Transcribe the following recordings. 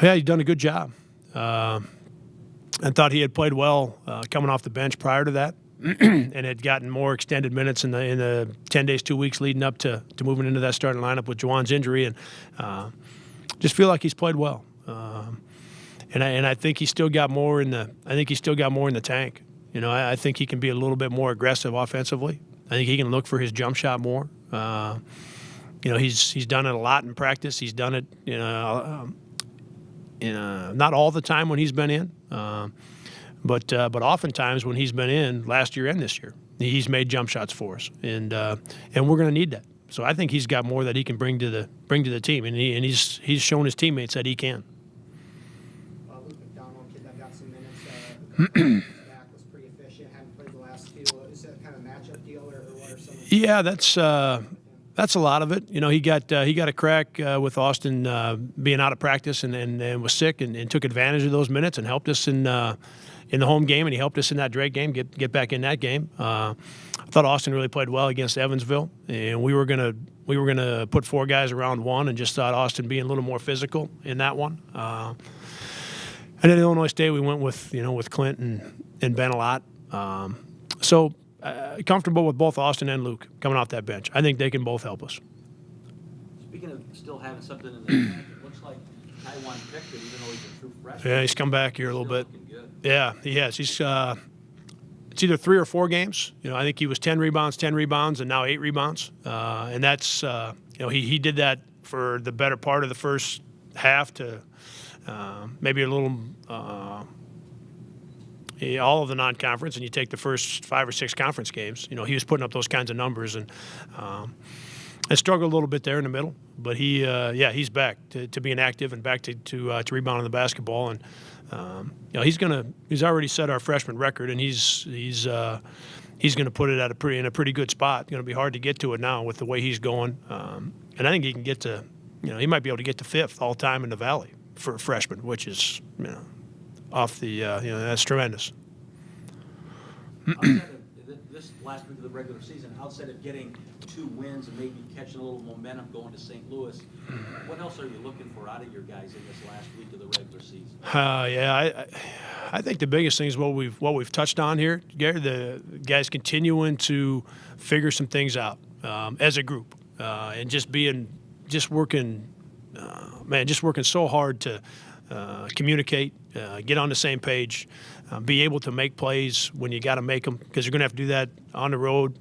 Yeah, he's done a good job. I thought he had played well coming off the bench prior to that, and had gotten more extended minutes in the 10 days, 2 weeks leading up to moving into that starting lineup with Juwan's injury, and just feel like he's played well. And I think he's still got more in the tank. You know, I think he can be a little bit more aggressive offensively. I think he can look for his jump shot more. You know, he's done it a lot in practice. He's done it, not all the time when he's been in, but oftentimes when he's been in last year and this year, he's made jump shots for us, and we're going to need that. So I think he's got more that he can bring to the team, and he's shown his teammates that he can. Luke McDonnell, kid that got some minutes, back was pretty efficient. Hadn't played the last few. Is that kind of matchup deal, or what are some? Yeah, that's a lot of it. You know, he got a crack with Austin being out of practice and was sick and took advantage of those minutes and helped us in the home game, and he helped us in that Drake game get back in that game. I thought Austin really played well against Evansville, and we were gonna put 4 guys around one, and just thought Austin being a little more physical in that one. And then Illinois State, we went with Clint and Ben a lot. So comfortable with both Austin and Luke coming off that bench. I think they can both help us. Speaking of still having something in the tank, it looks like Taiwan Pickford, even though he's a true freshman. Yeah, he's come back here a little bit. Good. Yeah, he has. He's it's either 3 or 4 games. You know, I think he was 10 rebounds, and now 8 rebounds. And that's he did that for the better part of the first half to maybe a little. All of the non-conference, and you take the first 5 or 6 conference games. You know, he was putting up those kinds of numbers, and I struggled a little bit there in the middle. But he's back to being active and back to rebounding the basketball, and he's already set our freshman record, and he's going to put it in a pretty good spot. Going to be hard to get to it now with the way he's going, and I think he can get to, he might be able to get to 5th all time in the Valley for a freshman, which is off the that's tremendous. Outside of this last week of the regular season, outside of getting 2 wins and maybe catching a little momentum going to St. Louis, what else are you looking for out of your guys in this last week of the regular season? I think the biggest thing is what we've touched on here, Gary. The guys continuing to figure some things out as a group, and just working so hard to communicate, get on the same page, be able to make plays when you got to make them, because you're going to have to do that on the road.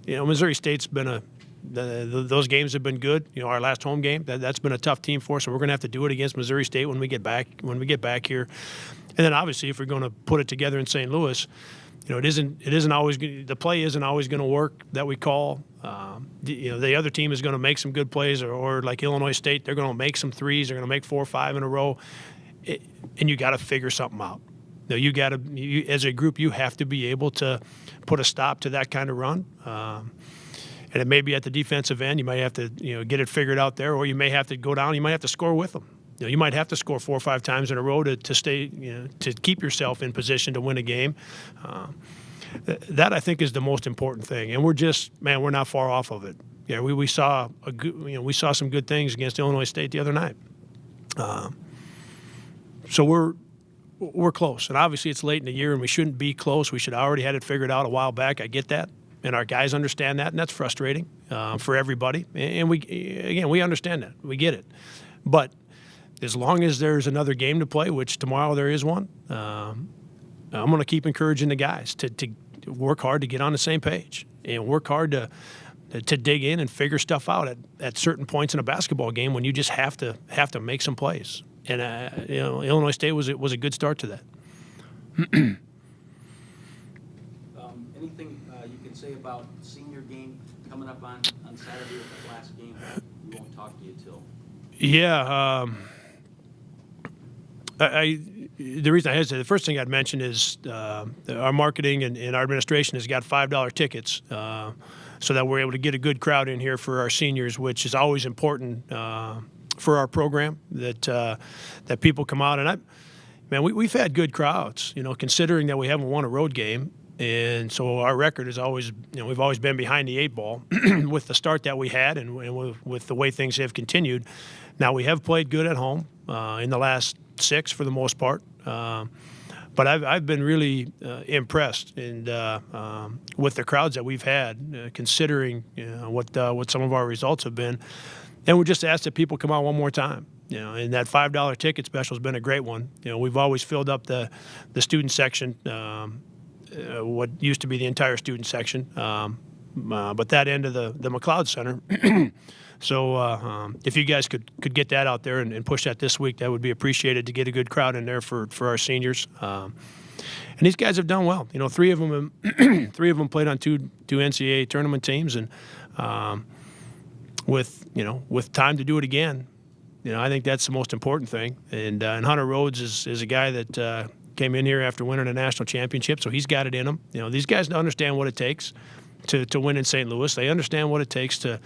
Missouri State's been those games have been good. Our last home game, that's been a tough team for us, so we're going to have to do it against Missouri State when we get back here. And then obviously, if we're going to put it together in St. Louis, it isn't always the play isn't always going to work that we call. The other team is going to make some good plays, or like Illinois State, they're going to make some threes. They're going to make 4 or 5 in a row, and you got to figure something out. You as a group, you have to be able to put a stop to that kind of run. And it may be at the defensive end. You might have to get it figured out there, or you may have to go down. You might have to score with them. You might have to score 4 or 5 times in a row to stay, to keep yourself in position to win a game. That I think is the most important thing, and we're not far off of it. Yeah, we saw we saw some good things against Illinois State the other night. So we're close, and obviously it's late in the year, and we shouldn't be close. We should have already had it figured out a while back. I get that, and our guys understand that, and that's frustrating for everybody. And we understand that, we get it, but as long as there's another game to play, which tomorrow there is one, I'm going to keep encouraging the guys to work hard to get on the same page and work hard to dig in and figure stuff out at certain points in a basketball game when you just have to make some plays. And Illinois State was a good start to that. Anything you can say about senior game coming up on Saturday with the last game? We won't talk to you till. Yeah. The reason I hesitate, the first thing I'd mention is our marketing and our administration has got $5 tickets so that we're able to get a good crowd in here for our seniors, which is always important for our program, that people come out. And we've had good crowds, considering that we haven't won a road game. And so our record is always, we've always been behind the 8 ball with the start that we had and with the way things have continued. Now we have played good at home in the last 6 for the most part. But I've been really impressed and with the crowds that we've had, considering what some of our results have been. And we just ask that people come out one more time. And that $5 ticket special has been a great one. We've always filled up the student section, what used to be the entire student section, but that end of the McLeod Center. So if you guys could get that out there and push that this week, that would be appreciated to get a good crowd in there for our seniors. And these guys have done well. 3 of them played on two NCAA tournament teams, and with time to do it again, I think that's the most important thing. And Hunter Rhodes is a guy that came in here after winning a national championship, so he's got it in him. These guys understand what it takes to win in St. Louis. They understand what it takes to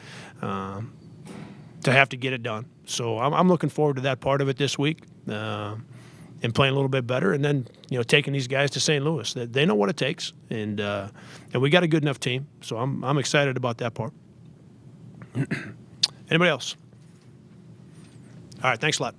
have to get it done. So I'm looking forward to that part of it this week, and playing a little bit better, and then taking these guys to St. Louis. They know what it takes, and we got a good enough team. So I'm excited about that part. Anybody else? All right, thanks a lot.